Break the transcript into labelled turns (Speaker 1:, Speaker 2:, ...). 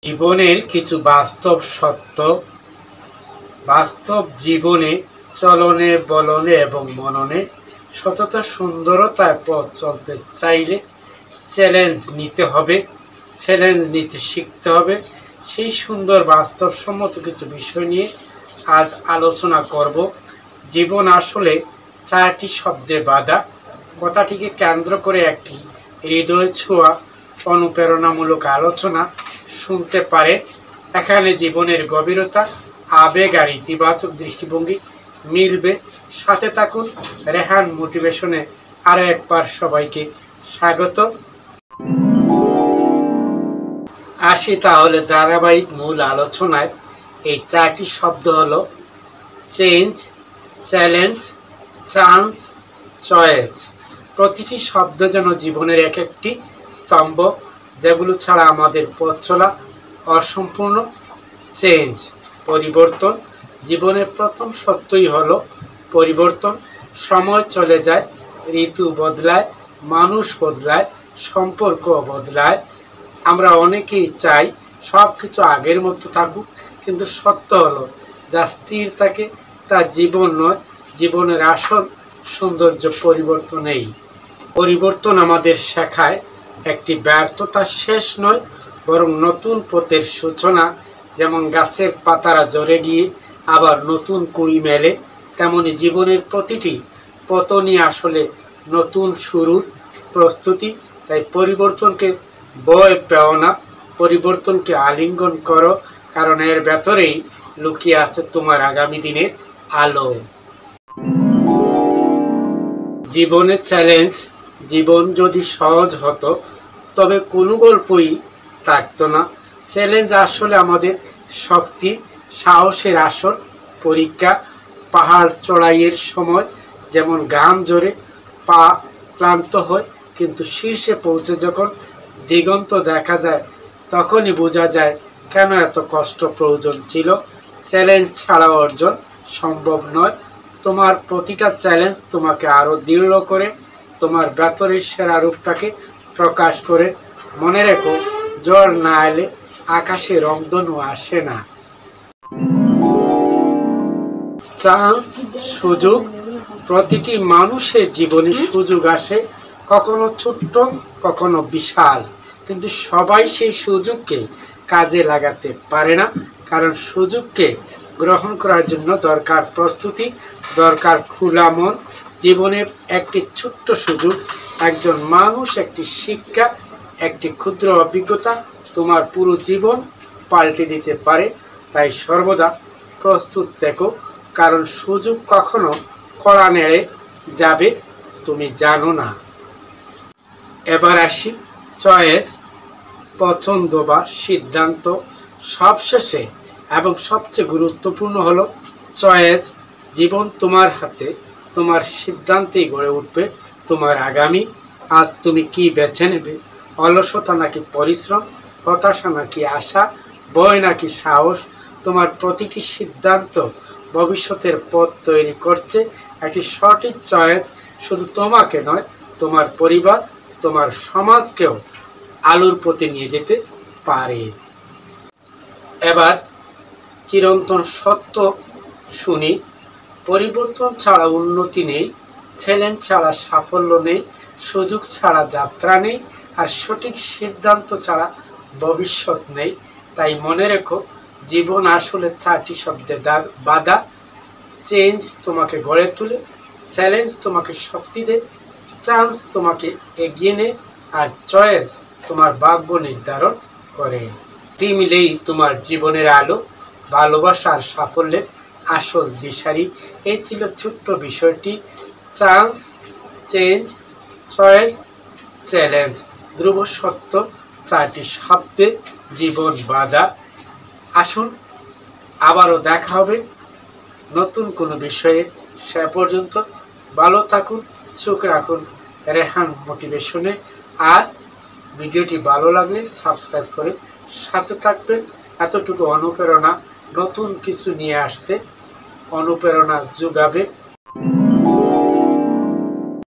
Speaker 1: জীবনের কিছু বাস্তব সত্য, বাস্তব জীবনে চলনে বলনে এবং মননে সততা সুন্দরতায় পথ চলতে চাইলে চ্যালেঞ্জ নিতে হবে, চ্যালেঞ্জ নিতে শিখতে হবে। সেই সুন্দর বাস্তবসম্মত কিছু বিষয় নিয়ে আজ আলোচনা করব। জীবন আসলে 4টি শব্দে বাঁধা। কথাটিকে কেন্দ্র করে একটি হৃদয় ছোঁয়া অনুপ্রেরণামূলক আলোচনা শুনতে পারে। এখানে জীবনের গভীরতা, আবেগ আর ইতিবাচক দৃষ্টিভঙ্গি মিলবে। সাথে থাকুন। রেহান মোটিভেশনে আরও একবার সবাইকে স্বাগত। আসি তাহলে ধারাবাহিক মূল আলোচনায়। এই 4টি শব্দ হলো চেঞ্জ, চ্যালেঞ্জ, চান্স, চয়েস। প্রতিটি শব্দ যেন জীবনের এক একটি স্তম্ভ, যেগুলো ছাড়া আমাদের পথ চলা অসম্পূর্ণ। চেঞ্জ, পরিবর্তন। জীবনের প্রথম সত্যই হলো পরিবর্তন। সময় চলে যায়, ঋতু বদলায়, মানুষ বদলায়, সম্পর্ক বদলায়। আমরা অনেকেই চাই সব কিছু আগের মতো থাকুক, কিন্তু সত্য হলো যা স্থির থাকে তা জীবন নয়। জীবনের আসল সৌন্দর্য পরিবর্তনেই। পরিবর্তন আমাদের শেখায় একটি ব্যর্থতা শেষ নয়, বরং নতুন পথের সূচনা। যেমন গাছের পাতারা ঝরে গিয়ে আবার নতুন কুঁড়ি মেলে, তেমনি জীবনের প্রতিটি পতনই আসলে নতুন শুরুর প্রস্তুতি। তাই পরিবর্তনকে ভয় পেও না, পরিবর্তনকে আলিঙ্গন করো, কারণ এর ভেতরেই লুকিয়ে আছে তোমার আগামী দিনের আলো। জীবনের চ্যালেঞ্জ। জীবন যদি সহজ হতো তবে কোনো গল্পই থাকতো না। চ্যালেঞ্জ আসলে আমাদের শক্তি, সাহসের আসল পরীক্ষা। পাহাড় চড়াইয়ের সময় যেমন ঘাম ঝরে পা ক্লান্ত হয়, কিন্তু শীর্ষে পৌঁছে যখন দিগন্ত দেখা যায় তখনই বোঝা যায় কেন এত কষ্ট প্রয়োজন ছিল। চ্যালেঞ্জ ছাড়া অর্জন সম্ভব নয়। তোমার প্রতিটা চ্যালেঞ্জ তোমাকে আরও দৃঢ় করে, তোমার ভেতরের সেরা রূপটাকে প্রকাশ করে। মনে রেখো, ঝড় না এলে আকাশে রংধনু আসে না। চান্স, সুযোগ। প্রতিটি মানুষের জীবনে সুযোগ আসে, কখনো ছোট্ট, কখনো বিশাল, কিন্তু সবাই সেই সুযোগকে কাজে লাগাতে পারে না। কারণ সুযোগকে গ্রহণ করার জন্য দরকার প্রস্তুতি, দরকার খোলা মন। জীবনের একটি ছোট্ট সুযোগ, একজন মানুষ, একটি শিক্ষা, একটি ক্ষুদ্র অভিজ্ঞতা তোমার পুরো জীবন পাল্টে দিতে পারে। তাই সর্বদা প্রস্তুত থেকো, কারণ সুযোগ কখনো কড়া নেড়ে যাবে তুমি জানো না। এবার আসি চয়েস, পছন্দ বা সিদ্ধান্ত। সবশেষে এবং সবচেয়ে গুরুত্বপূর্ণ হলো চয়েস। জীবন তোমার হাতে, তোমার সিদ্ধান্তেই গড়ে উঠবে তোমার আগামী। আজ তুমি কি বেছে নেবে? অলসতা নাকি পরিশ্রম, হতাশা নাকি আশা, ভয় নাকি সাহস? তোমার প্রতিটি সিদ্ধান্ত ভবিষ্যতের পথ তৈরি করছে। একটি সঠিক চয়েস শুধু তোমাকে নয়, তোমার পরিবার, তোমার সমাজকেও আলোর পথে নিয়ে যেতে পারে। এবার চিরন্তন সত্য শুনি। পরিবর্তন ছাড়া উন্নতি নেই, চ্যালেঞ্জ ছাড়া সাফল্য নেই, সুযোগ ছাড়া যাত্রা নেই, আর সঠিক সিদ্ধান্ত ছাড়া ভবিষ্যৎ নেই। তাই মনে রেখো, জীবন আসলে 4টি শব্দে বাঁধা। চেঞ্জ তোমাকে গড়ে তোলে, চ্যালেঞ্জ তোমাকে শক্তি দেয়, চান্স তোমাকে এগিয়ে নেয়, আর চয়েস তোমার ভাগ্য নির্ধারণ করে। মিলেই তোমার জীবনের আলো, ভালোবাসা আর সাফল্যের আসল দিশারি। এই ছিল ছোট্ট বিষয়টি। চান্স, চেঞ্জ, চয়েস, চ্যালেঞ্জ, ধ্রুব সত্য 4টি শব্দে জীবন বাঁধা। আসুন আবারও দেখা হবে নতুন কোনো বিষয়ে। সে পর্যন্ত ভালো থাকুন, চোখ রাখুন রেহান মোটিভেশনে। আর ভিডিওটি ভালো লাগলে সাবস্ক্রাইব করে সাথে থাকবেন। এতটুকু অনুপ্রেরণা নতুন কিছু নিয়ে আসতে অনুপ্রেরণা যোগাবে।